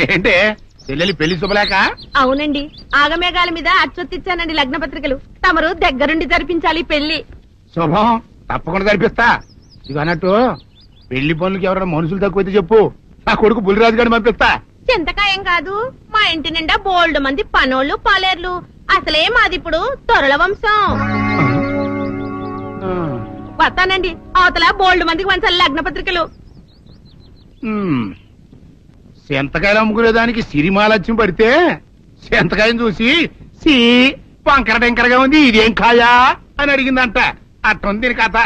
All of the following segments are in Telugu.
ఏంటే చెల్లెలి పెళ్లి శుభలేక? అవునండి, ఆగమేఘాల మీద అచ్చొత్తిచ్చానండి లగ్న పత్రికలు. తమరు దగ్గరుండి జరిపించాలి పెళ్లి. శుభం, తప్పకుండా జరిపిస్తా. ఇక అన్నట్టు పెళ్లి పనులకి ఎవరైనా మనుషులు తక్కువైతే చెప్పు, నా కొడుకు బుల్లిరాజు గారిని పంపిస్తా. చింతకాయం కాదు, మా ఇంటి నిండా బోల్డ్ మంది పనోళ్ళు పాలేర్లు. అసలే మాది ఇప్పుడు తొరల వంశం. వస్తానండి, అవతల బోల్డ్ మందికి వంచాలి లగ్న పత్రికలు. సెంతకాయలు అమ్ముకునేదానికి సిరిమాలత్యం పడితే సెంతకాయని చూసి సి వంకర టెంకరగా ఉంది, ఇదేం కాయా అని అడిగిందంట. అట్టుంది దీని కథ.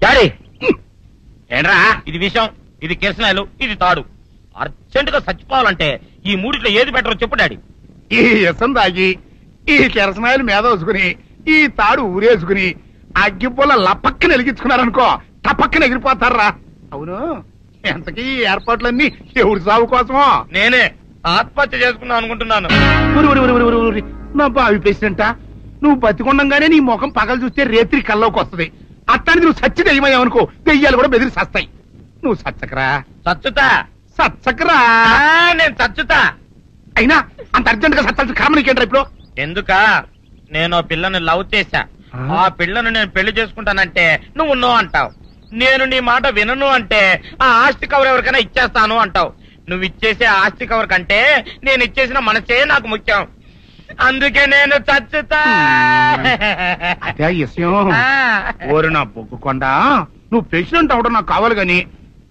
డాడీ ఏంట్రా? ఇది విషం, ఇది కిరసనాయలు, ఇది తాడు. అర్జెంట్ గా చచ్చిపోవాలంటే ఈ మూడిట్లో ఏది బెటరో చెప్పు డాడీ. ఈ ఇసం తాగి ఈ కిరసనాయలు మీద వేసుకుని ఈ తాడు ఊరేసుకుని అగ్గిపుల్ల లపక్కన వెలిగించుకున్నారనుకో, టపక్కన ఎగిరిపోతారా. అవును, ఎంతకీ ఈ ఏర్పాట్లన్నీ ఎవరి సాగు కోసమో? నేనే ఆత్మహత్య చేసుకున్నాను అనుకుంటున్నాను. నా బావి పేసినంట, నువ్వు బతికొండంగానే నీ ముఖం పగలు చూస్తే రేత్రి కల్లోకి వస్తుంది. అట్టానికి నువ్వు సచ్చి దెయ్యమయ్యావనుకో, దెయ్యాలు కూడా బెదిరి సస్తాయి. నువ్వు సచ్చకరా. చచ్చుతా సచ్చకరా. నేను చచ్చుతా. అయినా అంత అర్జెంట్ గా సత్తాల్సిన కారణం నీకేంట్రా ఇప్పుడు? ఎందుక నేను పిల్లని లవ్ చేశా. ఆ పిల్లను నేను పెళ్లి చేసుకుంటానంటే నువ్వు నో అంటావు. నేను నీ మాట వినను అంటే ఆ ఆస్తి కవర్ ఎవరికైనా ఇచ్చేస్తాను అంటావు. నువ్వు ఇచ్చేసే ఆస్తి కవర్ కంటే నేను ఇచ్చేసిన మనసే నాకు ముఖ్యం. అందుకే నేను చచ్చుతా. అదే విషయం. ఓరు నా బొగ్గుకొండా, నువ్వు ప్రెసిడెంట్ అవడం నాకు కావాలి గాని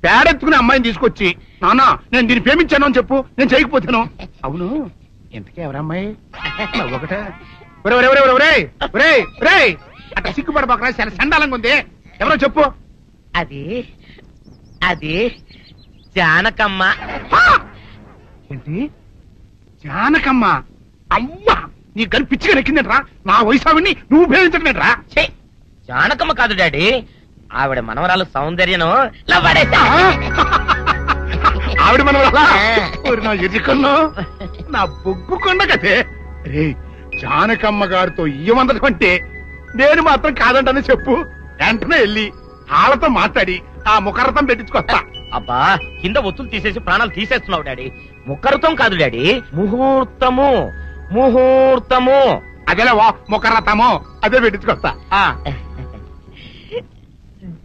పేడెత్తుకునే అమ్మాయిని తీసుకొచ్చి నాన్న నేను దీన్ని ప్రేమించాను అని చెప్పు, నేను చేయకపోతాను. అవును, ఎంతకే ఎవరమ్మాయి? ఒకటే అట్లా సిగ్గుపడబాకరా, చాలా సండాలంగా ఉంది. ఎవరో చెప్పు. అది అది జానకమ్మ. ఏంటి జానకమ్మ? అమ్మా, నీ గని పిచ్చిగా నెక్కిందంట్రా. నా వయసావిని నువ్వు ప్రేమించట్లేట్రా. జానకమ్మ కాదు డాడీ, ఆవిడ మనవరాలు సౌందర్యను ఆవిడ మనవరాలా? నా ఎదుకున్నా నా బొగ్గుకొండ కదే. రే, జానకమ్మ గారితో ఇయ్యమందడం అంటే నేను మాత్రం కాదంటని చెప్పు. వెంటనే వెళ్ళి వాళ్ళతో మాట్లాడి ఆ ముఖరథం పెట్టించుకొస్తా. అబ్బా, కింద ఒత్తులు తీసేసి ప్రాణాలు తీసేస్తున్నావు డాడీ. ముఖరథం కాదు డాడీ, ముహూర్తము. ముహూర్తము అదేలా ముఖరథము, అదే పెట్టించుకొస్తా.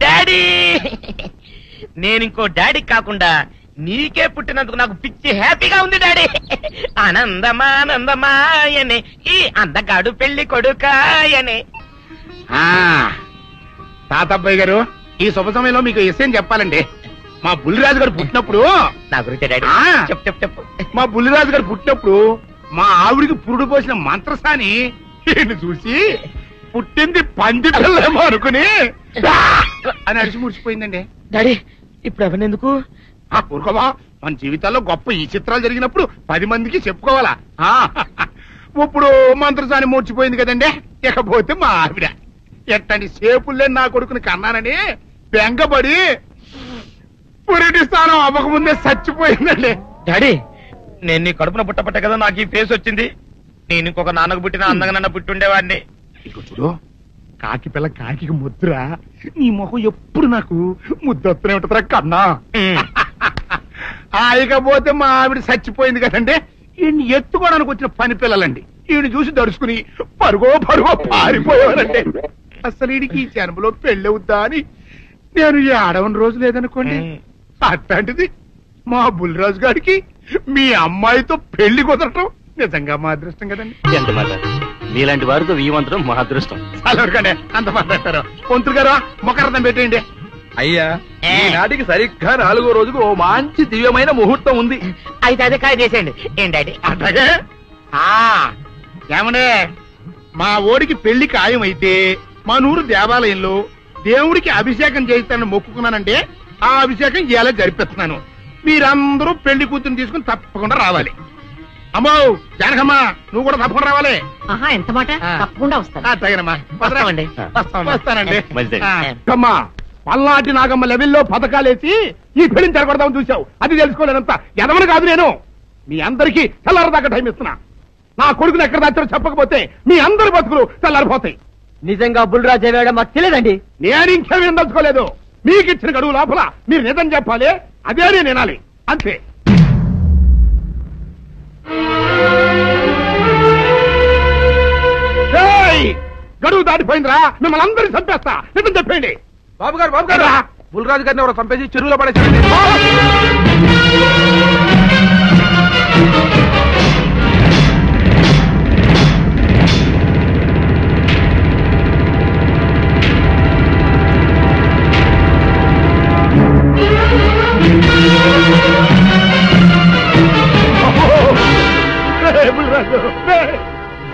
డాడీ, నేను ఇంకో డాడీ కాకుండా నీకే పుట్టినందుకు నాకు పిచ్చి హ్యాపీగా ఉంది డాడీ. ఆనందమానందమాయనే ఈ అందగాడు పెళ్లి కొడుకాయనే. తాతబ్బాయి గారు, ఈ శుభ సమయంలో మీకు విషయం చెప్పాలండి. మా బుల్లిరాజు గారు పుట్టినప్పుడు నా గురించి డాడీ చెప్పు చెప్పు. మా బుల్లిరాజు గారు పుట్టినప్పుడు మా ఆవిడికి పురుడు పోసిన మంత్రసాని చూసి పుట్టింది పంది పిల్లేమో అనుకుని అని అడిచి ముడిచిపోయిందండి. డాడీ ఇప్పుడు అవన్నీ ఎందుకు? ఊరుకోవా, మన జీవితాల్లో గొప్ప ఈ చిత్రాలు జరిగినప్పుడు 10 మందికి చెప్పుకోవాలా. ఇప్పుడు మంత్రసాని మూర్చిపోయింది కదండి. ఇకపోతే మా ఆవిడ ఎట్టండి సేపుల్లే నా కొడుకుని కన్నానని బెంగపడి పురిటి స్థానం అవ్వకముందే చచ్చిపోయిందండి. డాడీ, నేను నీ కడుపున పుట్టపట్ట కదా నాకు ఈ ఫేస్ వచ్చింది. నేను ఇంకొక నాన్నకు పుట్టిన అందంగా నన్ను పుట్టుండేవాడిని. ఇక చూడు, కాకి పిల్ల కాకి ముద్దురా. నీ మొహం ఎప్పుడు నాకు ముద్దొత్తనే ఉంటుందిరా కన్నా. ఇకపోతే మా ఆవిడ చచ్చిపోయింది కదండి. ఈయన్ని ఎత్తుకోవడానికి వచ్చిన పని పిల్లలండి. ఈయన చూసి దడుచుకుని పరుగో పారిపోయేవారండి. అసలు ఈడికి ఈ జన్మలో పెళ్ళవుద్దా అని నేను ఈ ఆడవని రోజు లేదనుకోండి. అట్లాంటిది మా బుల్లిరాజు గారికి మీ అమ్మాయితో పెళ్లి కుదరటం నిజంగా మా అదృష్టం కదండి. ఎంత మాట, మీలాంటి వారితో వీయమంతరం మా అదృష్టం. అలాగే అంత మాట్లాడతారు. పొంతులు గారు మొకరథం పెట్టేయండి. అయ్యా, ఈనాటికి సరిగ్గా 4వ రోజుకు ఓ మంచి దివ్యమైన ముహూర్తం ఉంది. అయితే అదే కాయ చేసేయండి. ఏంటండి అట్లాగే? ఏమనే, మా ఓడికి పెళ్లి ఖాయమైతే మా నూరు దేవాలయంలో దేవుడికి అభిషేకం చేయిస్తానని మొక్కుకున్నానంటే ఆ అభిషేకం ఇలా జరిపిస్తున్నాను. మీరందరూ పెళ్లి కూతురు తీసుకుని తప్పకుండా రావాలి. అమ్మో జానకమ్మా, నువ్వు కూడా తప్పకుండా రావాలి. ఎంత మాట, తప్పకుండా వస్తాను. తగినమ్మా, వస్తానండి. అమ్మా, పల్నాటి నాగమ్మ లెవెల్లో పథకాలేసి ఈ పెళ్లిని జరగొడదామని చూశావు. అది తెలుసుకోలేనంత ఎదవని కాదు నేను. మీ అందరికీ తెల్లారదాకా టైం ఇస్తున్నా. నా కొడుకుని ఎక్కడ దాచారో చెప్పకపోతే మీ అందరి బతుకులు తెల్లారిపోతాయి. నిజంగా బుల్రాజు అయ్యాడో మాకు తెలియదండి. నేను ఇంకేమీ దలుచుకోలేదు. మీకు ఇచ్చిన గడువు లోపల మీరు నిజం చెప్పాలి, అదే నేను వినాలి, అంతే. గడువు దాటిపోయిందిరా, మిమ్మల్ని అందరినీ చంపేస్తా, నిజం చెప్పండి. బాబు గారు బుల్రాజు గారిని ఎవరో చంపేసి చెరువులో పడేసండి.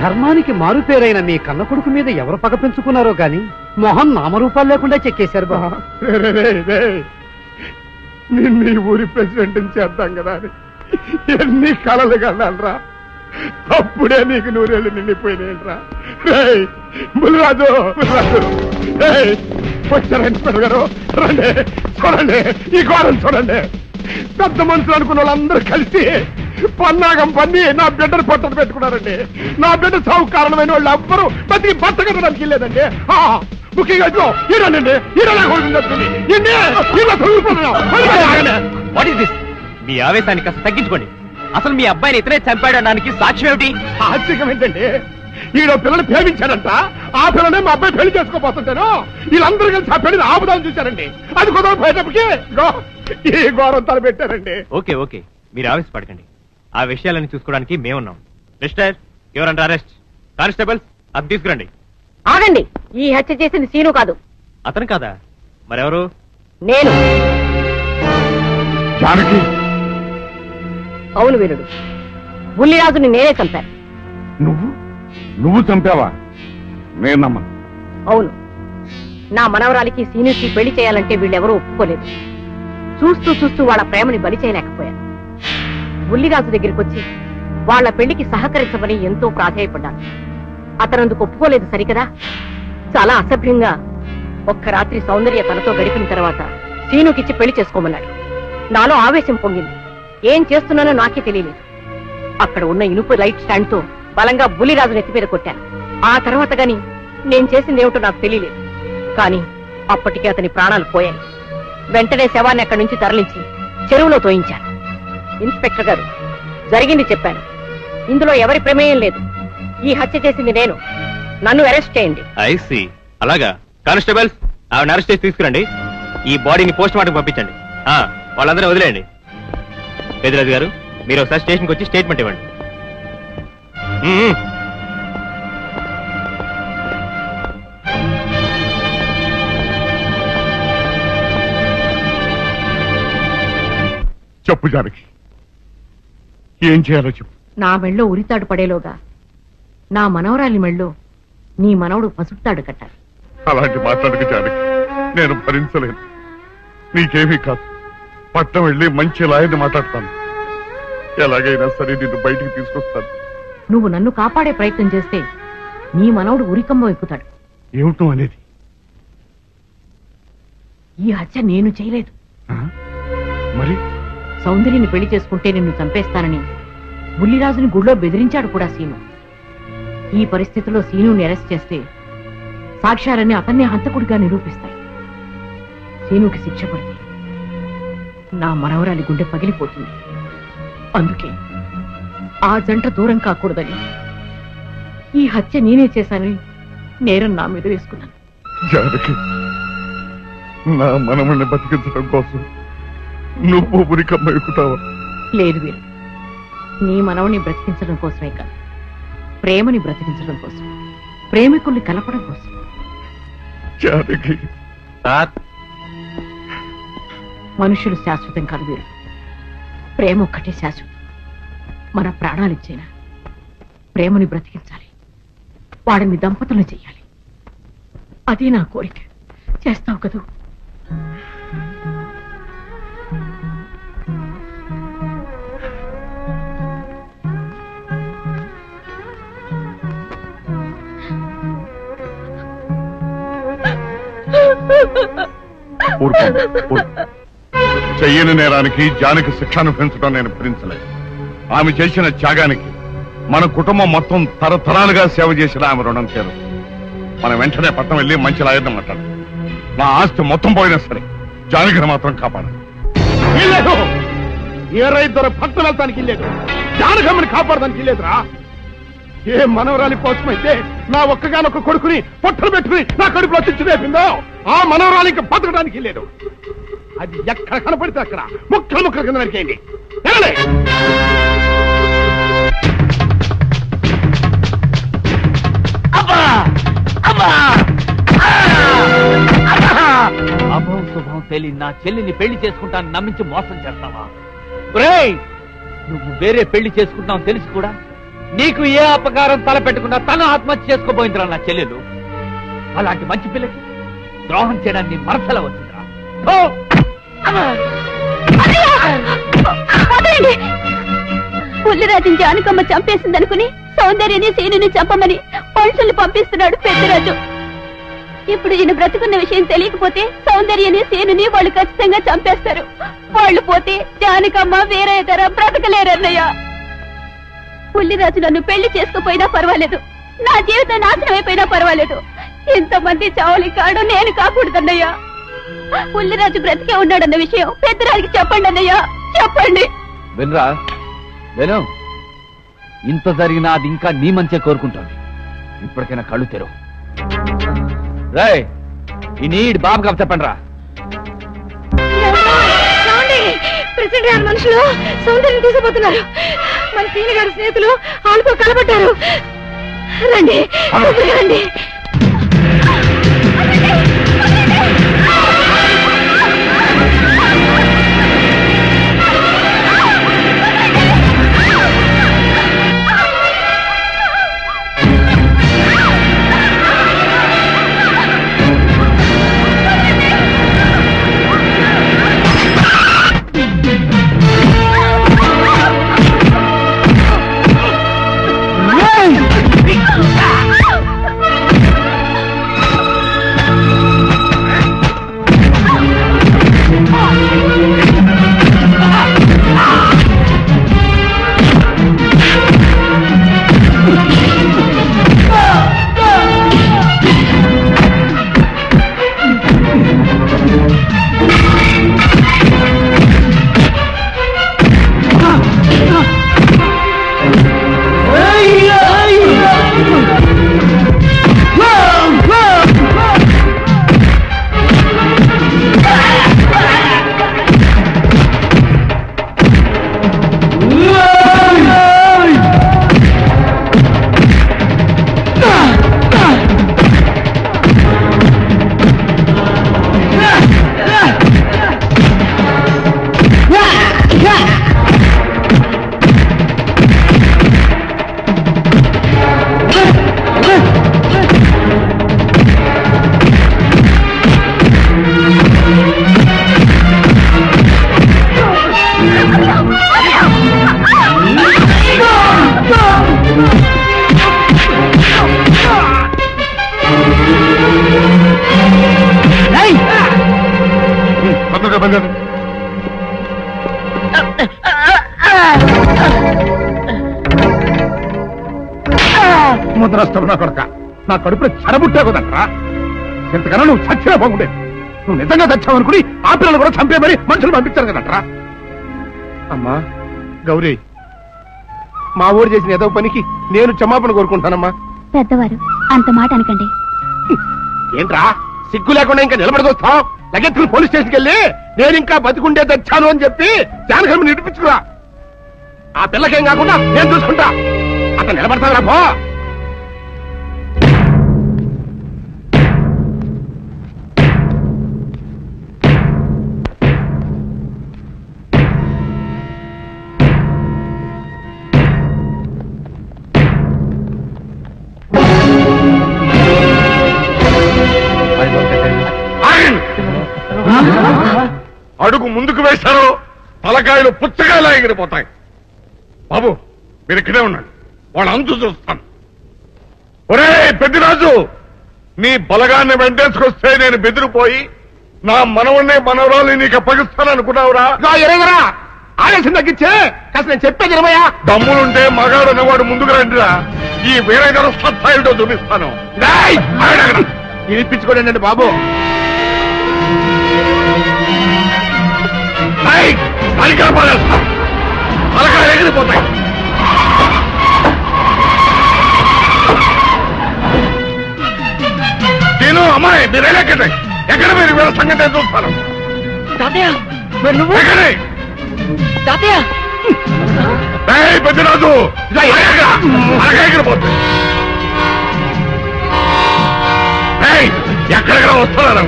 ధర్మానికి మారుపేరైన మీ కన్న కొడుకు మీద ఎవరు పగ పెంచుకున్నారో గాని మొహం నామరూపాలు లేకుండా చెక్కేశారు బా. నిన్ను ఊరి ప్రెసిడెంట్ చేద్దాం కదా అని ఎన్ని కళలు కన్నానరా, అప్పుడే నీకు నూరేళ్ళు నిండిపోయినాయంట్రా. బుల్రాజు వచ్చారండి పెద్దగారు, రండి చూడండి, ఈ ఘోరం చూడండి. పెద్ద మనుషులు అనుకున్న వాళ్ళందరూ కలిసి పన్నాగం పన్ని నా బిడ్డను పొట్టను పెట్టుకున్నారండి. నా బిడ్డ సాగు కారణమైన వాళ్ళు ఎవ్వరూ బతికి బట్ట కట్టడానికి లేదండి. ముఖ్యంగా ఈడనండి, మీ ఆవేశాన్ని కాస్త తగ్గించుకోండి. అసలు మీ అబ్బాయిని ఇతనే చంపాడడానికి సాక్ష్యం ఏమిటి? ఆశ్చర్యం ఏంటండి, ఈడో పిల్లలు ప్రేమించాడంట, ఆ పిల్లనే మా అబ్బాయి పెళ్లి చేసుకోబోతుంటాను. వీళ్ళందరూ కలిసి ఆ పెళ్లిని ఆపుదామని చూశారండి. అది కుదరపోయేటప్పటికి ఈ ఘోరం తలపెట్టారండి. ఓకే ఓకే, మీరు ఆవేశపడకండి. ఆ విషయాలను చూసుకోవడానికి మేమున్నాం. Mister your under arrest. Constables అది తీసుకురండి. ఆగండి, ఈ హత్య చేసింది సీను కాదు. అతను కాదా? మరెవరు? నేను. జానకి. అవును వీరుడు, బుల్లిరాజుని నేనే చంపాను. నువ్వు చంపావా? నేనమ్మా. అవును, నా మనవరాలికి సీనుకి పెళ్లి చేయాలంటే వీళ్ళెవరూ ఒప్పుకోలేదు. చూస్తూ చూస్తూ వాళ్ళ ప్రేమని బలి చేయలేకపోయాను. బుల్లిరాజు దగ్గరికి వచ్చి వాళ్ళ పెళ్లికి సహకరించమని ఎంతో ప్రాధాయపడ్డాను. అతనందుకు ఒప్పుకోలేదు సరికదా. చాలా అసభ్యంగా ఒక్క రాత్రి సౌందర్య తనతో గడిపిన తర్వాత సీనుకిచ్చి పెళ్లి చేసుకోమన్నాడు. నాలో ఆవేశం పొంగింది. ఏం చేస్తున్నానో నాకే తెలియలేదు. అక్కడ ఉన్న ఇనుపు లైట్ స్టాండ్ తో బలంగా బుల్లిరాజు నెత్తి మీద కొట్టాను. ఆ తర్వాత గాని నేను చేసిందేమిటో నాకు తెలియలేదు. కానీ అప్పటికే అతని ప్రాణాలు పోయాయి. వెంటనే శవాన్ని అక్కడి నుంచి తరలించి చెరువులో తోయించాను. ఇన్స్పెక్టర్ గారు, జరిగింది చెప్పాను. ఇందులో ఎవరి ప్రమేయం లేదు. ఈ హత్య చేసింది నేను. నన్ను అరెస్ట్ చేయండి. I see. అలాగా. కానిస్టేబుల్స్ ఆవిడ అరెస్ట్ చేసి తీసుకురండి. ఈ బాడీని పోస్ట్ మార్టం పంపించండి. వాళ్ళందరూ వదిలేయండి. పెద్దరాజు గారు, మీరు ఒకసారి స్టేషన్కి వచ్చి స్టేట్మెంట్ ఇవ్వండి. చెప్పు జానకి, ఏం చేయాలో చెప్పు. నా మెళ్ళో ఉరితాడు పడేలోగా నా మనవరాలి మెళ్ళో నీ మనవడు పసుపుతాడు కట్టాలి. అలాంటి మాట్లాడక జానకి, నేను భరించలేను. నీకేమీ కాదు, పట్నం వెళ్ళి మంచి లాయర్ని మాట్లాడతాను. ఎలాగైనా సరే నిన్ను బయటికి తీసుకొస్తాను. నువ్వు నన్ను కాపాడే ప్రయత్నం చేస్తే నీ మనవడు ఉరికంబం ఎక్కుతాడు. ఏమిటో అనేది? ఈ హత్య నేను చేయలేదు. మరి సౌందర్యని పెళ్లి చేసుకుంటే నిన్ను చంపేస్తానని బుల్లిరాజుని గుళ్ళో బెదిరించాడు కూడా సీను. ఈ పరిస్థితిలో సీనుని అరెస్ట్ చేస్తే సాక్ష్యాలన్నీ అతన్నే హంతకుడిగా నిరూపిస్తాయి. సీనుకి శిక్ష పడితే నా మనవరాలి గుండె పగిలిపోతుంది. అందుకే ఆ జంట దూరం కాకూడదని ఈ హత్య నేనే చేశానని నేరం నా మీద వేసుకున్నాను. జానకి, నా మనమని బతికించడం కోసం నువ్వు ఉరికమ్మ ఎక్కుతావా? లేదు వీరు, నీ మనవని బ్రతికించడం కోసమే కాదు, ప్రేమని బ్రతికించడం కోసం, ప్రేమికుల్ని కలపడం కోసం. జానకి, మనుషులు శాశ్వతం కాదు వీరు, ప్రేమ ఒక్కటే శాశ్వతం. మన ప్రాణాలిచ్చైనా ప్రేమని బ్రతికించాలి, వాడిని దంపతులను చెయ్యాలి. అదే నా కోరిక. చేస్తావు కదూ? చెయ్యని నేరానికి జానకి శిక్షను పెంచడం నేను భరించలేదు. ఆమె చేసిన త్యాగానికి మన కుటుంబం మొత్తం తరతరాలుగా సేవ చేసిన ఆమె రుణం చేరు. మనం వెంటనే పట్నం వెళ్ళి మంచి లాయర్ని మాట్లాడు. నా ఆస్తి మొత్తం పోయినా సరే జానకిని మాత్రం కాపాడు. ఏ రైతు పట్టు వెళ్తానికి లేదు, జానకమ్మని కాపాడడానికి లేదురా. ఏ మనవరాలి కోసమైతే నా ఒక్కగానొక్క కొడుకుని పొట్టలు పెట్టుకుని నా కడుపులో చిచ్చు వేపిందో ఆ మనవరాలి ఇంకా బతకడానికి లేదు. అది ఎక్కడ కనపడితే అక్కడ ముక్కలు ముక్కల కింద నరికేయండి. అభం శుభం తెలియని నా చెల్లిని పెళ్లి చేసుకుంటాను నమ్మించి మోసం చేస్తావా? ఒరేయ్, నువ్వు వేరే పెళ్లి చేసుకుంటావు తెలిసి కూడా నీకు ఏ అపకారం తలపెట్టకుండా తన ఆత్మహత్య చేసుకోబోయిందిరా నా చెల్లెలు. అలాంటి మంచి పిల్లకి ద్రోహం చేయడాన్ని మనసులో వచ్చిందిరా. పుల్లిరాజుని జానకమ్మ చంపేసిందనుకుని సౌందర్యని సీనుని చంపమని మనుషుల్ని పంపిస్తున్నాడు పెద్దరాజు. ఇప్పుడు ఈయన బ్రతుకున్న విషయం తెలియకపోతే సౌందర్యని సీనుని వాళ్ళు ఖచ్చితంగా చంపేస్తారు. వాళ్ళు పోతే జానకమ్మ వేరే ధర బ్రతకలేరన్నయ్య. పుల్లిరాజు నన్ను పెళ్లి చేసుకోపోయినా పర్వాలేదు, నా జీవితం నాశనం అయిపోయినా పర్వాలేదు, ఇంతమంది చావలి కాడు నేను కాకూడదన్నయ్యా. పుల్లిరాజు బ్రతికే ఉన్నాడన్న విషయం పెద్దరాజుకి చెప్పండి అన్నయ్య, చెప్పండి. వినరా విను, ఇంత జరిగినా అది ఇంకా నీ మంచిగా కోరుకుంటోంది. ఇప్పటికైనా కళ్ళు తెరవు. రేయ్, ఈ నీడ్ బాబు కప్ చెప్పండి రా. ప్రెసిడెంట్ గారి మనుషులు సౌందర్యం తీసుకుపోతున్నారు. మన సీని గారి స్నేహితులు వాళ్ళతో కలబడ్డారు. రండి రండి. ముద్రస్తావు నా కొడక, నా కడుపులో చెడబుట్టే కదట్రా. ఇంతకన్నా నువ్వు చచ్చినా బాగుండేది. నువ్వు నిజంగా చచ్చావనుకుని ఆ పిల్లలు కూడా చంపేమని మనుషులు పంపించారు కదట్రా. అమ్మా గౌరీ, మా ఊరు చేసిన ఏదో పనికి నేను క్షమాపణ కోరుకుంటానమ్మా. పెద్దవారు అంత మాట అనకండి. ఏంట్రా సిగ్గు లేకుండా ఇంకా నిలబడదొస్తావు? లగెత్తుకుని పోలీస్ స్టేషన్కి వెళ్ళి నేను ఇంకా బతికుండే తెచ్చాను అని చెప్పి జానకమ్మ నిడిపించుకురా. ఆ పిల్లకేం కాకుండా నేను చూసుకుంటా. అతను నిలబడతారా పో. అడుగు ముందుకు వేశారో తలకాయలు పుచ్చకాయలా ఎగిరిపోతాయి. బాబు మీరు ఇక్కడే ఉన్నాడు, వాళ్ళ అంతు చూస్తాను. ఒరే పెద్దిరాజు, నీ బలగాన్ని వెంటేసుకొస్తే నేను బెదిరిపోయి నా మనవన్నే మనవరాలు నీకు అప్పగిస్తాను అనుకున్నావురా? ఎరగరా, ఆవేశం తగ్గించే కాస్త నేను చెప్పేది ఇరవయా. దమ్ములుంటే మగాడు అనేవాడు ముందుకు రండిరా. ఈ వీరగర సత్తాయితో చూపిస్తాను. ఇప్పించుకోండి బాబు. పలికలు పడేస్తాం, పలకాలు ఎగిరిపోతాయి. నేను అమ్మాయి మీరు ఎక్కడే ఎక్కడ మీరు వీళ్ళ సంగతి చూస్తాను. ఎక్కడే పెద్దరాజు ఎగిరిపోతుంది. ఎక్కడెక్కడ వస్తున్నారు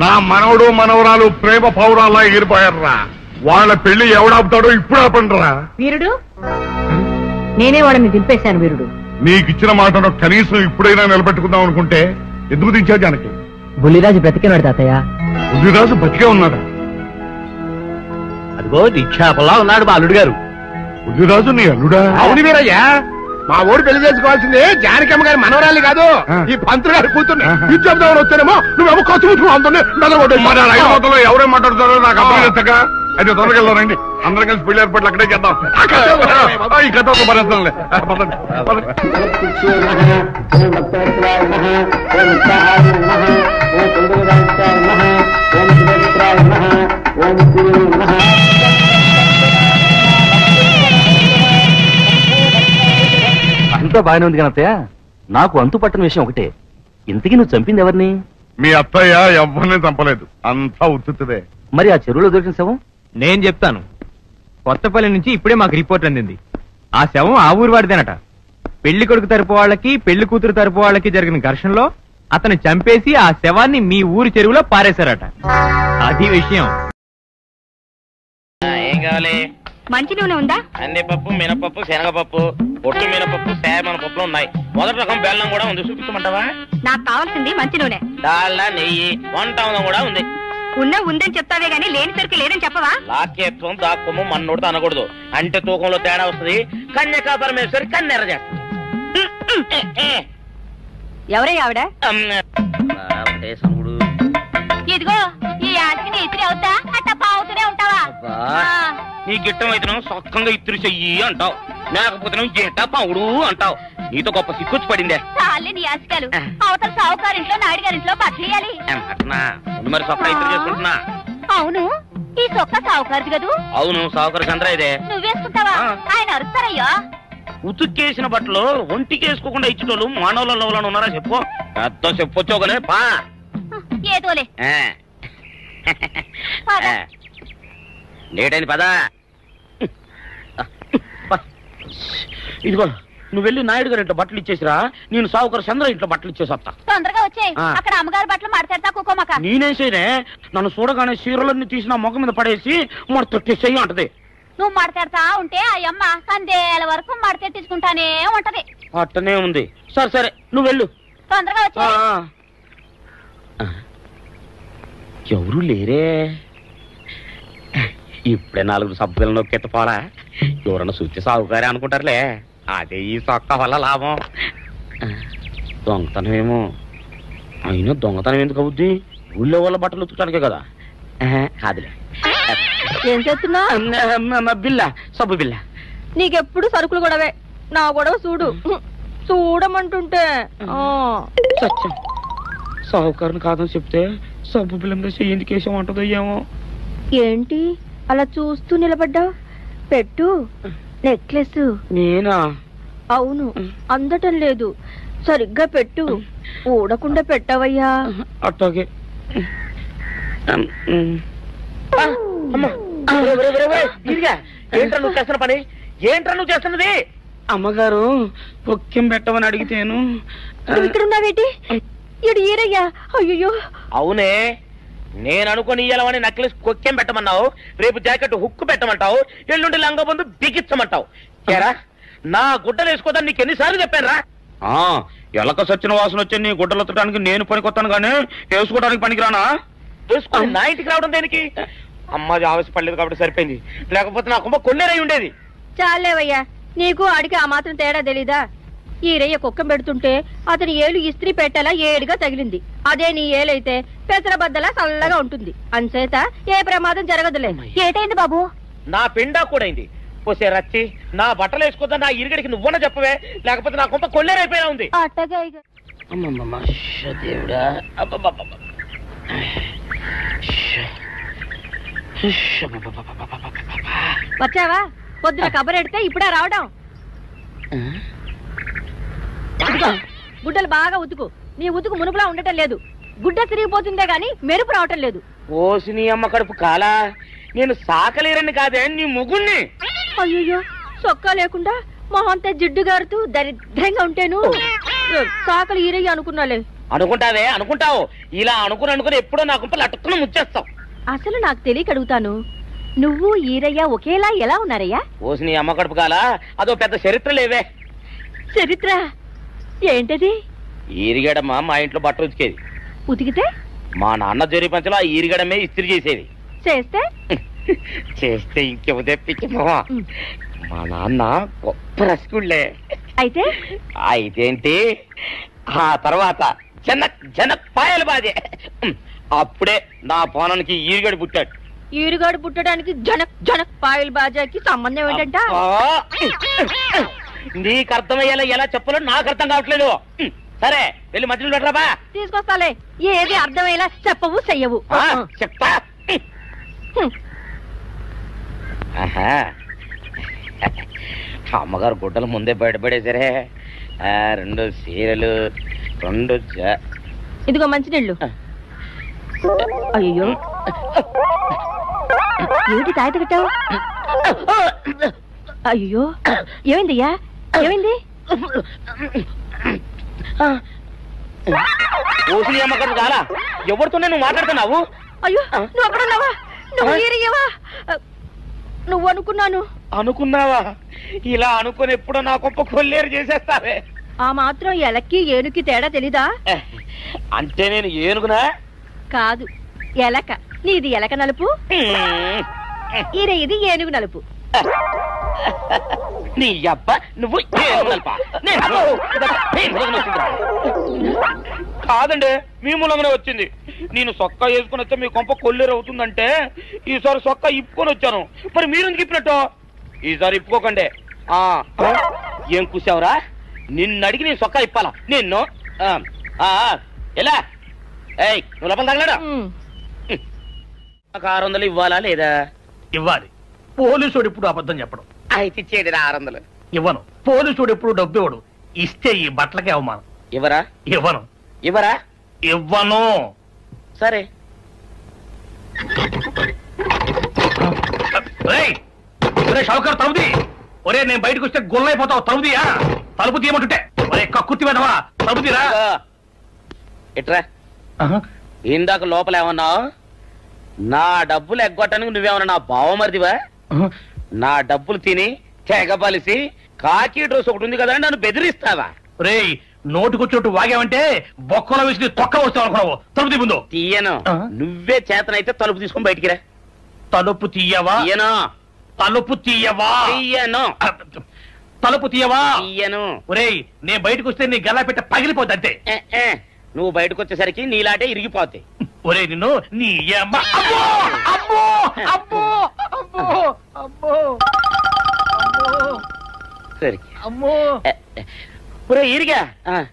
నా మనవడు మనవరాలు ప్రేమ పౌరాల్లా ఎగిరిపోయారా. వాళ్ళ పెళ్లి ఎవడాపుతాడో ఇప్పుడు ఆపండిరా. వీరుడు నేనే వాడిని దింపేశాను. వీరుడు నీకిచ్చిన మాటను కనీసం ఇప్పుడైనా నిలబెట్టుకుందాం అనుకుంటే ఎందుకు దించావు జానకి? బుల్లిరాజు బ్రతికినాడు తాతయ్య. బుద్ధిరాజు బతికే ఉన్నాడా? అదిగో నిక్షేపంలా ఉన్నాడు మా అల్లుడు గారు. బుద్ధిరాజు నీ అల్లుడా? అవును వీరయ్యా, మా ఊరు పెళ్లి చేసుకోవాల్సింది జానకమ్మ గారి మనవరాలి కాదు, ఈ పంతులు గారి కూతుర్ని. ఇది చెప్దామని వచ్చానేమో నువ్వేమో ఖర్చు ముట్టుకుని అందులో ఎవరేం మాట్లాడుతారో నాకు అర్థం చేస్తాక అయితే తొందరగా వెళ్దానండి. అందరం కలిసి పెళ్లి ఏర్పాట్లు అక్కడే చేద్దాం. ఈ కథ భరేస్తాంలే. అంతా బాగానే ఉంది కానీ అత్తయ్య, నాకు అంతు పట్టని విషయం ఒకటే. ఇంతకీ నువ్వు చంపింది ఎవరిని? మీ అత్తయ్య ఎవరిని చంపలేదు, అంతా ఉత్తుదే. మరి ఆ చెరువులో దొరికిన శవం? నేను చెప్తాను. కొత్తపల్లి నుంచి ఇప్పుడే మాకు రిపోర్ట్ అందింది. ఆ శవం ఆ ఊరు వాడిదేనట. పెళ్లి కొడుకు తరపు వాళ్ళకి పెళ్లి కూతురు తరపు వాళ్ళకి జరిగిన ఘర్షణలో అతను చంపేసి ఆ శవాన్ని మీ ఊరి చెరువులో పారేశారట. అది విషయం. ఏం కావాలి? మంచి నూనె ఉందా? కందిపప్పు, మినపప్పు, శనగపప్పు, పొట్టు మినపప్పు, సేమన పప్పులు ఉన్నాయి. మొదటి రకం బెల్లం కూడా ఉంది, చూపించమంటావా? నాకు కావాల్సింది మంచి నూనె. డాల్డా, నెయ్యి, వంట కూడా ఉంది. ఉందని చెప్తావే గానీ లేని సరికి లేదని చెప్పవా? లాక్యత్వం దాక్కుము మన్నోడితో అనకూడదు, అంటే తూకంలో తేడా వస్తుంది. కన్యకా పరమేశ్వరి కన్నెర చేస్తుంది. ఎవరే ఆవిడ? ఒకటే సముడు. ఇదిగో ఈ ఆటకి నీ ఇస్త్రీ అవుతా అట్ట పావుతూనే ఉంటావా? నీ గిట్టం అయితే సొక్కంగా ఇత్తురు చెయ్యి అంటావు, లేకపోతే గిట్ట పావుడు అంటావు. నీతో గొప్ప సిక్కుచ్చి పడిందే. చాలే నీ ఆశకాలు. అవతల సావుకారింట్లో నాయుడు గారింట్లో బట్టలేయాలి. మరి సొక్క ఇత్తురు చేసుకుంటున్నా. అవును, ఈ సొక్క సావుకారిది కదూ? అవును, సావుకారు చంద్ర ఇదే. నువ్వేసుకుంటావా? ఆయన అరుస్తారయ్యా. ఉతుక్కేసిన బట్టలు ఒంటికేసుకోకుండా ఇచ్చేటోళ్ళు మానవులలో ఉన్నారా చెప్పు? పెద్ద చెప్పొచ్చోగనే పా. ఏదోలే లేటైంది పదా. ఇదిగో నువ్వు వెళ్ళి నాయుడు గారి ఇంట్లో బట్టలు ఇచ్చేసిరా, నేను సావుకారు చంద్ర ఇంట్లో బట్టలు ఇచ్చేసి వస్తా. తొందరగా వచ్చాయి. అక్కడ అమ్మగారి బట్టలు మాడతాడతా కుకోమక. నేనేం చేయనే, నన్ను చూడగానే చీరలన్నీ తీసి నా ముఖం మీద పడేసి మొట్టెట్టేసేయి అంటది. నువ్వు మాడతాడతా ఉంటే ఆ అమ్మ సందేల వరకు మడతెట్టించుకుంటానే ఉంటది. అట్టనే ఉంది. సరే సరే నువ్వు వెళ్ళు. తొందరగా వచ్చాయి. ఎవరు లేరే. ఇప్పుడే 4 సభ్యులను నొక్కెత్తపోరా. ఎవరన్నా చూస్తే సాగుగారే అనుకుంటారులే. అదే ఈ సొక్క వల్ల లాభం. దొంగతనం ఏమో. అయినా దొంగతనం ఎందుకు అవుద్ది? ఊళ్ళో వాళ్ళ బట్టలు ఉతుకడానికే కదా. కాదులే. ఏం చేస్తున్నా? బిల్ల, సబ్బు బిల్ల. నీకెప్పుడు సరుకులు గొడవే. నా గొడవ చూడు. చూడమంటుంటే సత్యం, సాహుకారుని కాదని చెప్తే సబ్బు బిల్ల మీద ఎందుకు వేసామంటుందో ఏమో. ఏంటి అలా చూస్తూ నిలబడ్డావు? పెట్టు. నెక్లెస్. నేనా? అవును, అందటం లేదు. సరిగ్గా పెట్టు. ఊడకుండా పెట్టవయ్యా. అట్టాగే. ఏంట్రా నువ్వు చేస్తున్న పని? ఏంట్రా నువ్వు చేస్తున్నది? అమ్మగారు పొక్కెం పెట్టమని అడిగితేను. ఇక్కడున్నావేటి? ఇడు ఈరయ్యా. అయ్యో. అవునే, నేను అనుకుని ఇయ్యాలని నెక్లెస్ కొక్కెం పెట్టమన్నావు, రేపు జాకెట్ హుక్కు పెట్టమంటావు, ఎల్లుండి లంగబందు బిగించమంటావు. ఏరా నా గుడ్డలు వేసుకోదని నీకు ఎన్నిసార్లు చెప్పాను రా? ఎలక సచ్చిన వాసన వచ్చి నీ గుడ్డలు ఎత్తడానికి నేను పనికొత్తాను గానీ వేసుకోవడానికి పనికిరానా? వేసుకుని నా ఇంటికి రావడం దేనికి? అమ్మాది ఆవేశపడలేదు కాబట్టి సరిపోయింది, లేకపోతే నా కుమ్మ కొన్నేరై ఉండేది. చాలేవయ్యా, నీకు ఆడికి ఆ మాత్రం తేడా తెలీదా? ఈరయ్య కుక్కం పెడుతుంటే అతని ఏలు ఇస్త్రీ పెట్టేలా ఏడుగా తగిలింది. అదే నీ ఏలైతే పెసరబద్దలా చల్లగా ఉంటుంది. అంచేత ఏ ప్రమాదం జరగదులే. ఏటైంది బాబు? నా పిండా కూడా అయింది. పోసే రచ్చి నా బట్టలు వేసుకోద్దా నా ఇరుగడికి నువ్వన చెప్పవే, లేకపోతే నా కొంత కొల్లేరైపోయినా ఉంది. అట్టగా దేవుడా, వచ్చావా? పొద్దున కబరెడితే ఇప్పుడే రావడం. గుడ్డలు బాగా ఉతుకు. నీ ఉతుకు మునుపులా ఉండటం లేదు. గుడ్డ తిరిగిపోతుందే గాని మెరుపు రావటం లేదు. ఓసి నీ అమ్మ కడుపు కాలా, నేను సాకలేరని కాదే నీ ముగుణ్ణి. అయ్యో, సొక్కా లేకుండా మొహంతా జిడ్డు గారుతూ దరిద్రంగా ఉంటేను సాకలు ఈరయ్య అనుకున్నాలే. అనుకుంటావే, అనుకుంటావు. ఇలా అనుకుని ఎప్పుడో నా గుంపలు అటుక్కున ముచ్చేస్తావు. అసలు నాకు తెలియక అడుగుతాను, నువ్వు ఈరయ్య ఒకేలా ఎలా ఉన్నారయ్యా? ఓసి నీ అమ్మ కడుపు కాలా, అదో పెద్ద చరిత్ర లేవే. చరిత్ర ఏంటది? ఈరిగడమ్మ మా ఇంట్లో బట్టలు ఉతికేది. ఉతికితే మా నాన్న జరి పంచలో ఆ ఈరిగడమే ఇస్త్రీ చేసేది. చేస్తే చేస్తే ఇంకెవదే పిచ్చిమా. మా నాన్న గొప్ప రసికుళ్ళే. అయితే అయితేంటి, ఆ తర్వాత జనక్ పాయలు బాధే. అప్పుడే నా పోనానికి ఈరిగడు పుట్టాడు. ఈరుగాడు పుట్టడానికి జనక్ పాయల్ బాజాకి సంబంధం ఏంటంట? నీకు అర్థమయ్యేలా ఎలా చెప్పాలో నాకు అర్థం కావట్లేదు. సరే వెళ్ళి మధ్యలో పెట్టరాబా. తీసుకొస్తాలే. ఏది అర్థమయ్యేలా చెప్పవు చెయ్యవు. చెప్తా. అమ్మగారు గుడ్డలు ముందే బయటపడేసరే. 2 చీరలు, 2 ఇదిగో మంచినీళ్ళు. అయ్యో, ఏంటి తాయిత కట్టావు? అయ్యో, ఏమైందయ్యా? ఏమైంది? ఓసిని అమ్మగారు చాలా ఎవరితోనే నువ్వు మాట్లాడుతున్నావు? అయ్యో, నువ్వు అక్కడున్నావా? నువ్వు ఈరియవా? నువ్వు అనుకున్నావా? ఇలా అనుకుని ఎప్పుడో నా గొప్ప కొల్లేరు చేసేస్తావే. ఆ మాత్రం ఎలక్కి ఏనుకి తేడా తెలీదా? అంటే నేను ఏనుగునా? కాదు, ఎలక. నీది ఎలక నలుపు, ఇది ఏనుగు నలుపు. నీ అబ్బ నువ్వు కాదండి, మీ మూలంగానే వచ్చింది. నేను సొక్కా వేసుకుని వస్తే మీ కొంప కొల్లేరు అవుతుందంటే ఈసారి సొక్కా ఇప్పుకొని వచ్చాను. మరి మీరు ఎందుకు ఇప్పినట్టు? ఈసారి ఇప్పుకోకండి. ఏం కూసావురా? నిన్ను అడిగి నేను సొక్కా ఇప్పాలా? నిన్ను ఎలా? ఏయ్, నువ్వు లోపల తగలడా? 600 ఇవ్వాలా లేదా? ఇవ్వాలి. పోలీసుడు ఇప్పుడు అబద్ధం చెప్పడం. అయితే ఇచ్చేది 600. ఇవ్వను. పోలీసుడు ఎప్పుడు డబ్బు ఇవ్వడు. ఇస్తే ఈ బట్టలకే అవమానం. ఇవ్వరా? ఇవ్వను. సరే. షౌకర్ తలుపుది. ఒరే, నేను బయటకు వస్తే గొల్లైపోతావు. తలుపుదియా? తలుపు తీయమంటుంటే ఒరే కక్కుర్తి వెదవా, తలుపు తీరా. ఎట్రా? ఇందాక లోపల ఏమన్నావు? నా డబ్బులు ఎగ్గొట్టడానికి నువ్వేమన్నా నా బావమరిదివా? నా డబ్బులు తిని తెగబలిసి కాకి డ్రెస్ ఒకటి ఉంది కదా నన్ను బెదిరిస్తావా? రేయ్, నోటుకొచ్చోటు వాగావంటే బొక్కలో వేసి తొక్క వస్తావు అనుకున్నావు. తలుపు తీ ముందు. తీయను. నువ్వే చేతనైతే తలుపు తీసుకొని బయటికి రా. తలుపు తీయవా? తలుపు తీయను. ఒరేయ్, నేను బయటకు వస్తే నీ గల్లా పెట్ట పగిలిపోద్ది అంతే. నువ్వు బయటకు వచ్చేసరికి నీలాటే ఇరిగిపోతాయి. ఒరే, నిన్ను నీ అమ్మ. ఒరే ఇరిగా,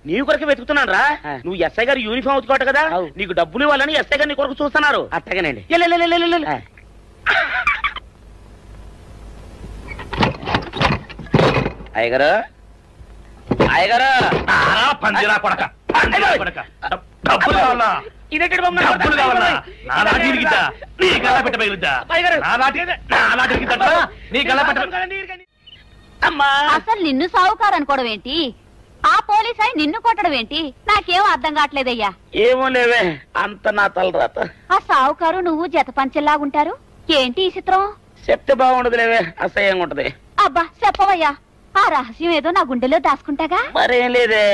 నీ కొరకు వెతుకుతున్నాను రా. నువ్వు ఎస్ఐ గారు యూనిఫామ్ అవుతుకోట కదా, నీకు డబ్బులు ఇవ్వాలని ఎస్ఐ గారు నీ కొరకు చూస్తున్నారు. అట్టగానండి. అయ్యగారు, పందిరా కొడక, డబ్బులు కావాలా? డబ్బులు కావాలా? నా లాటి ఇరిగిద్దా? నీ గల్లా పెట్ట పగిలిద్దా? నీ గల్లా పెట్ట. అసలు నిన్ను సావుకారు అనుకోవడం ఏంటి? ఆ పోలీస్ అయి నిన్ను కొట్టడం ఏంటి? నాకేం అర్థం కావట్లేదయ్యా. ఏమో లేవే, అంత నా తలరాత. ఆ సావుకారు నువ్వు జత పంచెల్లాగుంటారు. ఏంటి ఈ చిత్రం? చెప్తే బాగుండదు లేవే, అసహ్యంగా ఉంటది. అబ్బా చెప్పవయ్యా, ఆ రహస్యం ఏదో నా గుండెలో దాచుకుంటాగా. మరేం లేదే,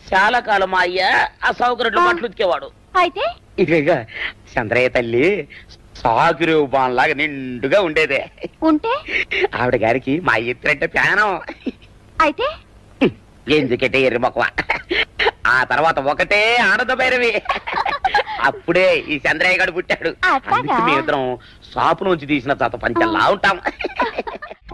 చాలా కాలం మా అయ్య ఆ సౌకర్యం బట్టలు ఉతికేవాడు. అయితే ఇదిగా చంద్రయ్య తల్లి సాగురేవు బాన్లాగా నిండుగా ఉండేదే. ఉంటే ఆవిడ గారికి మా ఇద్దరంటే ప్రాణం. అయితే ఎందుకంటే ఎర్రి మొక్కవ. ఆ తర్వాత ఒకటే ఆనంద భైరవి. అప్పుడే ఈ చంద్రయ్య గారు పుట్టాడు. మేమిద్దరం షాపు నుంచి తీసిన తాత పంచల్లా ఉంటాం.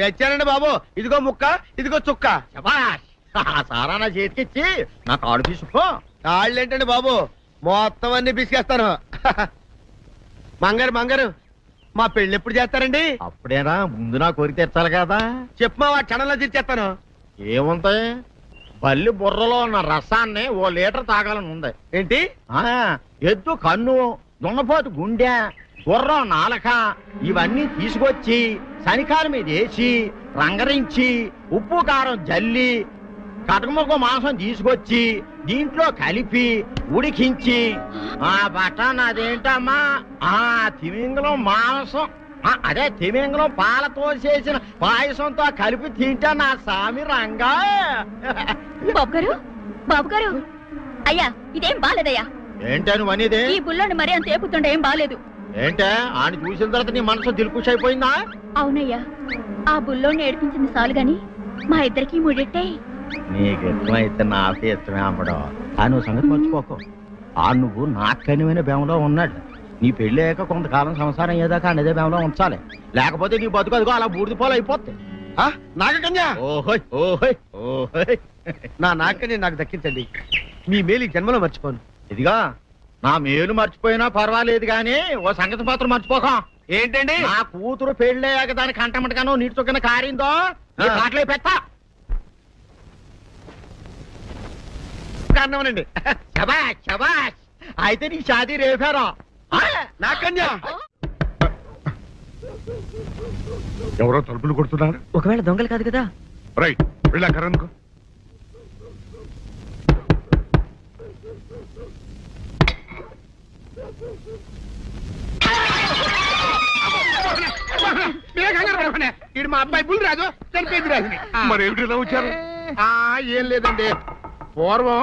తెచ్చానండి బాబు. ఇదిగో ముక్క, ఇదిగో చుక్క. సారా నా చేతికిచ్చి నా కాడు తీసుకో. కాళ్ళు ఏంటండి బాబు, మొత్తం అన్ని బిసికేస్తాను. మంగారు మా పెళ్ళి ఎప్పుడు చేస్తారండి? అప్పుడేనా, ముందు నా కోరిక తెచ్చాలి కదా. చెప్పు మా క్షణంలో తీర్చేస్తాను. ఏముంటాయి, బల్లి బుర్రలో ఉన్న రసాన్ని 1 లీటర్ తాగాలని ఉంది. ఏంటి? ఎద్దు కన్ను, దున్నపోతు గుండె, గుర్రం నాలక ఇవన్నీ తీసుకొచ్చి శనికాల మీద వేసి రంగరించి ఉప్పు కారం జల్లి కటకముక్క మాంసం తీసుకొచ్చి దీంట్లో కలిపి ఉడికించి బటన్ అదేంటమ్మా తిమింగలం మాంసం, అదే తిమింగలం పాలతో చేసిన పాయసంతో కలిపి తింటా నా సామి రంగా. బాబు గారు అయ్యా, ఇదేం బాలేదయ్యా. ఏంటా నువ్వు అనేది? ఈ బుల్లోని మరీ అంత ఏపుతుండే ఏం బాలేదు. ఏంటే ఆయన చూసిన తర్వాత నీ మనసు దిల్కుష్ అయిపోయిందా? అవునయ్యా, ఆ బుల్లోని ఏడిపించింది చాలు గాని మా ఇద్దరికి ముడిట్టే. నీకు ఇష్టమైతే నాకే ఇష్టమే అమ్మడం. నువ్వు సంగతి మర్చిపోకు. నువ్వు నాకు కనివైన బేమలో ఉన్నాడు. నీ పెళ్లి అయ్యాక కొంతకాలం సంసారం ఏదాకా అనేదే బేమలో ఉంచాలి, లేకపోతే నీ బతుకు అదిగో అలా బూడిదిపోలు అయిపోతుంది. నాగకన్యా, ఓహోయ్ ఓహోయ్ ఓహోయ్, నా నాగకన్య నాకు దక్కించండి. మీ మేలు ఈ జన్మలో మర్చిపోను. ఇదిగా నా మేలు మర్చిపోయినా పర్వాలేదు గాని ఓ సంగతి మాత్రం మర్చిపోకం. ఏంటండి? నా కూతురు పెళ్ళయ్యాక దానికి కంటమటగానో నీటి చొక్కన కారిందో పాటలే పెట్టా కారణమనండి. శబాష్ శబాష్, అయితే నీ షాదీ రేపారా? నాగకన్యా, ఎవరో తలుపులు కొడుతున్నారు. ఒకవేళ దొంగలు కాదు కదా. రైట్, వెళ్ళాకరనుకో. ఇడు మా అబ్బాయి బుల్ రాజు, చనిపోయింది రాజుని. మరి ఏమిటి ఇలా వచ్చారు? ఏం లేదండి, పూర్వం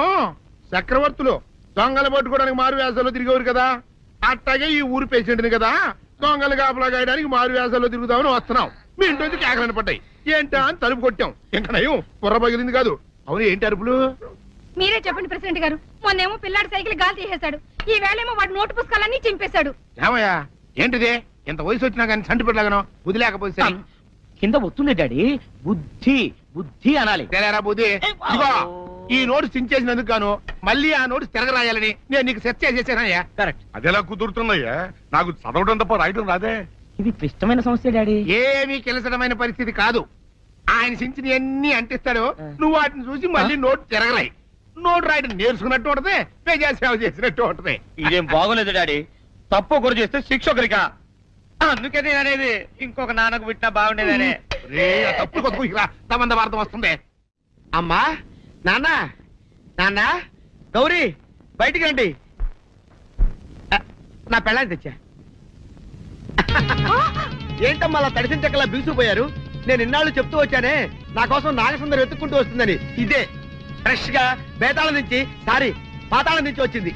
చక్రవర్తులు దొంగలు పట్టుకోవడానికి మారు వేసాల్లో తిరిగేవారు కదా, అట్టాగే ఈ ఊరు పేషెంట్ని కదా దొంగలు కాపలా గాయడానికి మారు వేసాల్లో తిరుగుదామని వస్తున్నాం. మీ ఇంటి కేకలని పడ్డాయి. ఏంటా అని తలుపు కొట్టాం. ఇంకా నయం బుర్ర పగిలింది కాదు. అవును, ఏంటి అరుపులు? మీరే చెప్పండి ప్రెసిడెంట్ గారు. మొన్నేమో పిల్లాడి సైకిల్ గాలి తీసేశాడు, ఈ వేళేమో వాడి నోటు పుస్తకాలన్నీ చింపేశాడు. ఏమయ్యా, ఏంటిది? ఇంత వయసు వచ్చినా కానీ సంటి పెట్టలాగను బుద్ధి లేకపోతే కింద వస్తుంది డాడీ. బుద్ధి బుద్ధి అనాలి. తెలేరా బుద్ధి? ఇదిగో, ఈ నోట్స్ చించేసినందుకు గాను మళ్ళీ ఆ నోట్స్ తిరగరాయాలని నేను నీకు సెట్ చేసేసానయ్యా. కరెక్ట్. అదెలా కుదురుతున్నాయ్యా? నాకు చదవడం తప్ప రాయటం రాదే. ఇది క్లిష్టమైన సమస్య డాడీ. ఏమీ కిలసడమైన పరిస్థితి కాదు. ఆయన చించిన ఎన్ని అంటిస్తాడు, నువ్వు వాటిని చూసి మళ్ళీ నోట్ తిరగరాయి. నోట్ రాయడం నేర్చుకున్నట్టు ఉంటది, ప్రజా సేవ చేసినట్టు ఉంటది. ఇదేం బాగోలేదు డాడీ. తప్పు ఒకరు చేస్తే శిక్ష ఒకరికా? అందుకే నేను అనేది ఇంకొక నాన్నకు పుట్టినా బాగుండేదనే. తప్పుడు కొద్దు తమంద వార్తం వస్తుంది. అమ్మా, నాన్న, నాన్న, గౌరీ బయటికి రండి. నా పెళ్ళాన్ని తెచ్చా. ఏంటమ్మా అలా తడిసిన చెక్కలా బిగుసిపోయారు? నేను ఇన్నాళ్ళు చెప్తూ వచ్చానే నా కోసం నాగసుందరం వెతుక్కుంటూ వస్తుందని. ఇదే ఫ్రెష్ గా బేతాళం నుంచి పాతాళం నుంచి వచ్చింది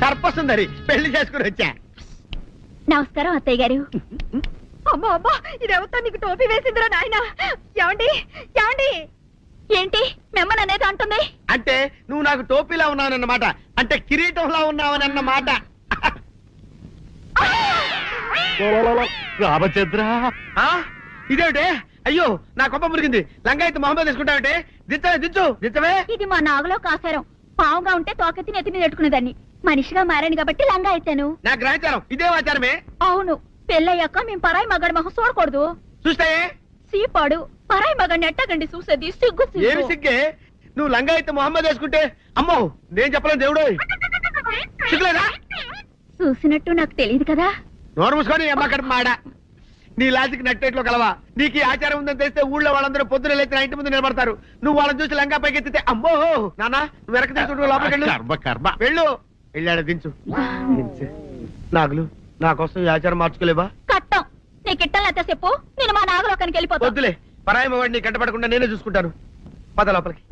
సర్పసుందరి. పెళ్లి చేసుకుని వచ్చా. నమస్కారం అత్తయ్య గారు. అమ్మా అమ్మా, ఇదేవతో నీకు టోపీ వేసిందిరా నాయన. ఏమండి ఏమండి? ఏంటి మిమ్మల్ని అనేది అంటుంది? అంటే నువ్వు నాకు టోపీలా ఉన్నావనన్నమాట, అంటే కిరీటంలా ఉన్నావనన్నమాట. రామచంద్ర, ఇదేమిటే? అయ్యో, నా కొప్ప మురిగింది. లంగా అయితే మొహమ్మద్ తీసుకుంటావంటే? దించవే. ఇది మా నాగులో కాసారం. పావుగా ఉంటే తోకెత్తి నెత్తి మీద పెట్టుకునేదాన్ని. మనిషిగా మారాను కాబట్టి లంగా అయితాను. నా గ్రహచారం ఇదే ఆచారమే. అవును, పెళ్ళయ్యాక మేము పరాయి మగాడి మొహం చూడకూడదు. చూస్తాయే సీపాడు పరాయి మగాడిని ఎట్టగండి చూసేది. సిగ్గు ఏమి సిగ్గే? నువ్వు లంగా అయితే మొహమ్మద్ వేసుకుంటే అమ్మో నేను చెప్పలేను దేవుడు. సిగ్గులేదా? చూసినట్టు నాకు తెలియదు కదా. నోరు మూసుకొని అమ్మకడ మాడ. నీ లాజిక్ నట్టేట్లో కలవా? నీకు ఈ ఆచారం ఉందని తెలిస్తే ఊళ్ళో వాళ్ళందరూ పొద్దున లేచి నా ఇంటి ముందు నిలబడతారు. నువ్వు వాళ్ళని చూసి లంగా పైకి ఎత్తితే అమ్మో నాన్న నువ్వు వెనక తీసుకుంటూ లోపలికి వెళ్ళు. వెళ్ళాడు దించు. నాగులు, నా కోసం ఈ ఆచారం మార్చుకోలేవా? కట్టం నీకు ఇట్టలేతే చెప్పు, నేను మా నాగలోకానికి వెళ్ళిపోతా. వద్దులే, పరాయి మగవాడిని కంటపడకుండా నేనే చూసుకుంటాను. పద లోపలికి.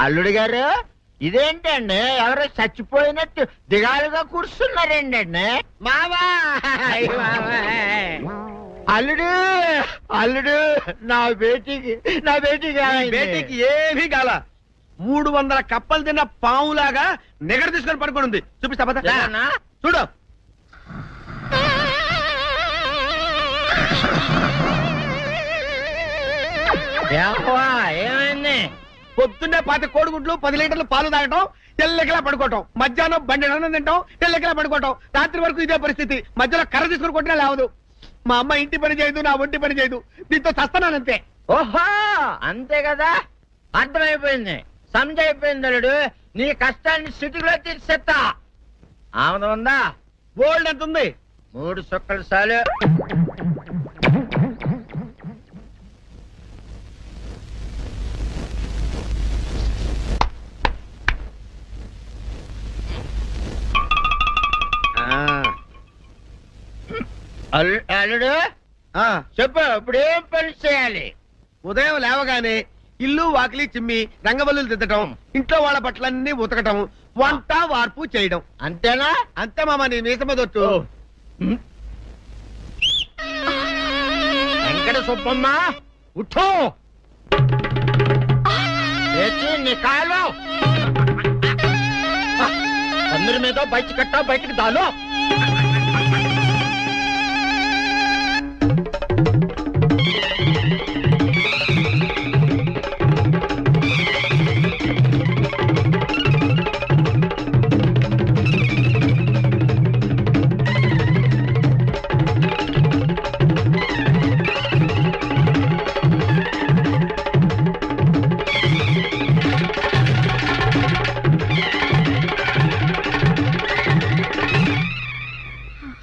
అల్లుడు గారు, ఇదేంటండి ఎవరో చచ్చిపోయినట్టు దిగాలుగా కూర్చున్నారేంటండి? మావా అల్లుడు అల్లుడు నా బేటీకి బేటీకి ఏమీ కాల 300 కప్పలు తిన్న పావులాగా నిగడ తీసుకొని పడుకొని ఉంది. చూపిస్తా పద. చూడు. ఏమైంది? పొద్దున్నే 10 కోడిగుడ్లు 10 లీటర్లు పాలు తాగటం, తెల్లకిలా పడుకోవటం, మధ్యాహ్నం బండి అన్నం తింటాం, తెల్లకిలా పడుకోవటం, రాత్రి వరకు ఇదే పరిస్థితి. మధ్యలో కర్ర తీసుకుని కొట్టినా లేవదు. మా అమ్మ ఇంటి పని చేయదు, నా ఒంటి పని చేయదు. దీంతో చస్తానంతే. ఓహో అంతే కదా, అర్థమైపోయింది, సమజైపోయింది అల్లుడు. నీ కష్టాన్ని సిటీలో తీర్చేస్తా. ఆమె ఉందా? గోల్డ్ ఎంత ఉంది? 3 సుక్కలు చాలు. అల్లుడు చెప్పు, ఇప్పుడు ఏం పని చేయాలి? ఉదయం లేవగానే ఇల్లు వాకిలి చిమ్మి రంగవల్లులు దిద్దటం, ఇంట్లో వాళ్ళ బట్టలన్నీ ఉతకటం, వంట వార్పు చేయడం. అంతేనా? అంతే మామ, నీ మీసమదొట్టు. వెంకట సుబ్బమ్మ ఉఠో, నీ కాలు అందరి మీద బయట కట్టా, బయటకు దాలో.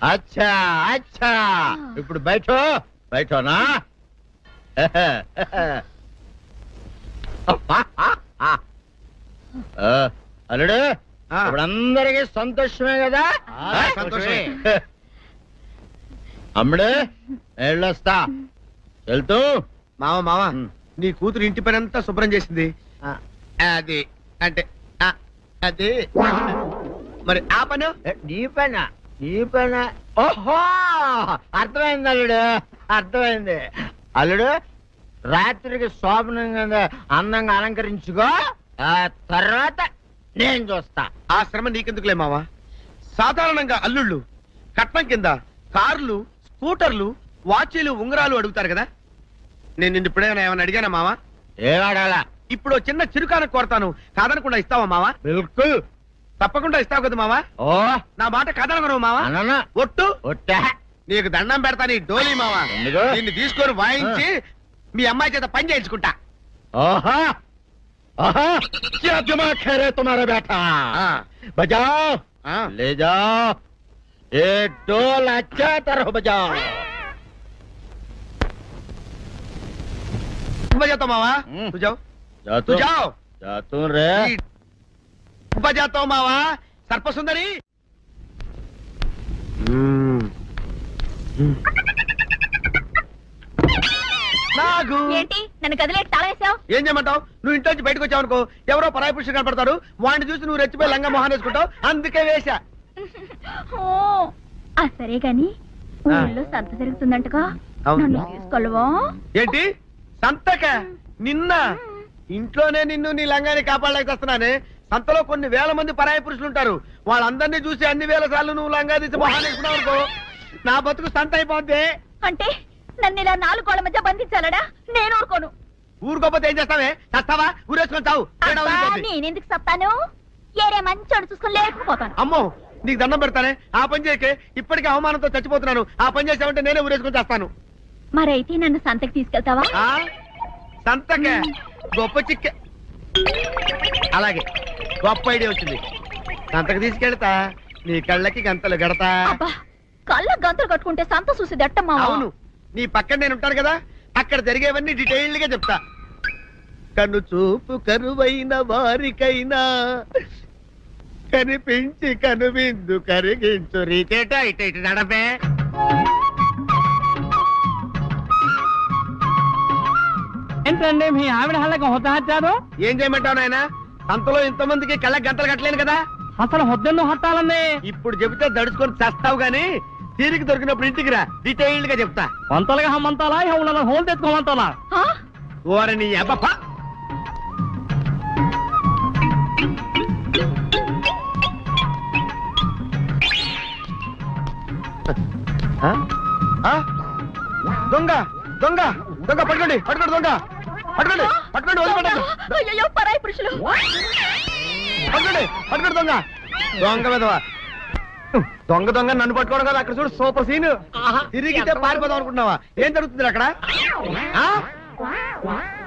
అచ్చా అచ్చా, ఇప్పుడు బయటనా? అల్లుడు ఇప్పుడు అందరికి సంతోషమే కదా? సంతోషమే. అమ్ముడు వెళ్ళొస్తా. వెళ్తూ మామ నీ కూతురు ఇంటి పని అంతా శుభ్రం చేసింది. అది అంటే అది మరి ఆ పను నీ పైన ఓహో అర్థమైంది అల్లుడు, అర్థమైంది. అల్లుడు రాత్రికి శోభనంగా అందంగా అలంకరించుకో, ఆ తర్వాత నేను చూస్తా. ఆ శ్రమ నీకెందుకులే మావా. సాధారణంగా అల్లుళ్ళు కట్నం కింద కార్లు, స్కూటర్లు, వాచీలు, ఉంగరాలు అడుగుతారు కదా. నేను నిన్ను ఇప్పుడేమైనా ఏమైనా అడిగానా మావా? ఏడాడాలా? ఇప్పుడు చిన్న చిరుకాను కోరతాను, కాదనకుండా ఇస్తావా మావా? బిల్కుల్ తప్పకుండా ఇస్తావు కదా మావా. ఓ నా మాట కాదనగను మావా. ఒట్టు ఒట్టా, నీకు దండం పెడతా నీ డోలీ మావా. దీన్ని తీసుకొని వాయించి మీ అమ్మాయి చేత పని చేయించుకుంటా. ఓహా ఓహా, క్యా దిమాగ్ ఖై రే తుమ్హారా బేటా. బజాओ ले जाओ, ये ढोल अच्छा तरह बजाओ. बजाता मावा, तू जाओ. तू जाओ. जातू रे. बजाता हूँ मावा. सर्पसुंदरी. నాగు ఏంటి నన్ను గదిలేటి తాళేసావు? ఏం చేయమంటావు? నువ్వు ఇంట్లో నుంచి బయటకు వచ్చావు అనుకో, ఎవరో పరాయి పురుషుడు కనపడతాడు, వాడిని చూసి నువ్వు రెచ్చిపోయి లంగా మొహాన్ని వేసుకుంటావు, అందుకే వేశా. సరే గాని ఊళ్ళో సంత జరుగుతుందంటగా, నన్ను తీసుకెళ్ళవా? ఏంటి సంతక? నిన్న ఇంట్లోనే నిన్ను నీ లంగాన్ని కాపాడలేక వస్తున్నానే. సంతలో కొన్ని వేల మంది పరాయి పురుషులు ఉంటారు, వాళ్ళందరినీ చూసి అన్ని వేల సార్లు నువ్వు లంగా తీసి మొహాన్ని వేసుకున్నావు అనుకో, నా బతుకు సంత అయిపోద్ది. అంటే నన్ను ఇలా 4 గోళ్ల మధ్య బంధించాలడా? నేను ఊరుకోను. ఊరుకోపోతే ఏం చేస్తావే? చస్తావా? ఊరేసుకొని చావు. నేనెందుకు చెప్తాను? ఏరే మంచోడు చూసుకుని లేకపోతాను. అమ్మో నీకు దండం పెడతానే, ఆ పని చేయకే. ఇప్పటికే అవమానంతో చచ్చిపోతున్నాను, ఆ పని చేసావంటే నేనే ఊరేసుకొని చేస్తాను. మరైతే నన్ను సంతకి తీసుకెళ్తావా? సంతకే? గొప్ప చిక్కే. అలాగే, గొప్ప ఐడియా వచ్చింది. సంతకు తీసుకెళ్తా, నీ కళ్ళకి గంతలు గడతా. కళ్ళ గంతలు కట్టుకుంటే సంత చూసి దట్టమ్మా. అవును, నీ పక్కన నేను ఉంటాను కదా, అక్కడ జరిగేవన్నీ డీటెయిల్డ్ గా చెప్తా. కను చూపు కరువైన వారికైనా కనిపించి కనువిందు కరిగించు రీతేట ఇట ఇటు నడపే. ఏంటండి మీ ఆవిడ హల్లకి హొత్తహత్యారు? ఏం చేయమంటావు నాయన? సంతలో ఇంతమందికి కళ్ళకి గంటలు కట్టలేను కదా. అసలు హొద్దెందుకు హత్తాలండి? ఇప్పుడు చెబితే దడుచుకొని చస్తావు గాని తీరికి దొరికినప్పుడు ఇంటికి రా డీటెయిల్డ్ గా చెప్తా. వంతలుగా హమ్మంతాలా ఎవరన్నా హోల్ తెచ్చుకోమంతాలా? ఓరి నీ అబ్బప్ప. దొంగ దొంగ దొంగ పట్టుకోండి పట్టుకోండి దొంగ పట్టుకోండి పట్టుకోండి వదిలిపెట్టండి. అయ్యో పరాయి పురుషులు. పట్టుకోండి పట్టుకోండి దొంగ దొంగ విధవా. దొంగ దొంగ నన్ను పట్టుకోవడం కదా. అక్కడ చూడు సూపర్ సీన్. తిరిగితే పారిపోదాం అనుకుంటున్నావా? ఏం జరుగుతుంది అక్కడ?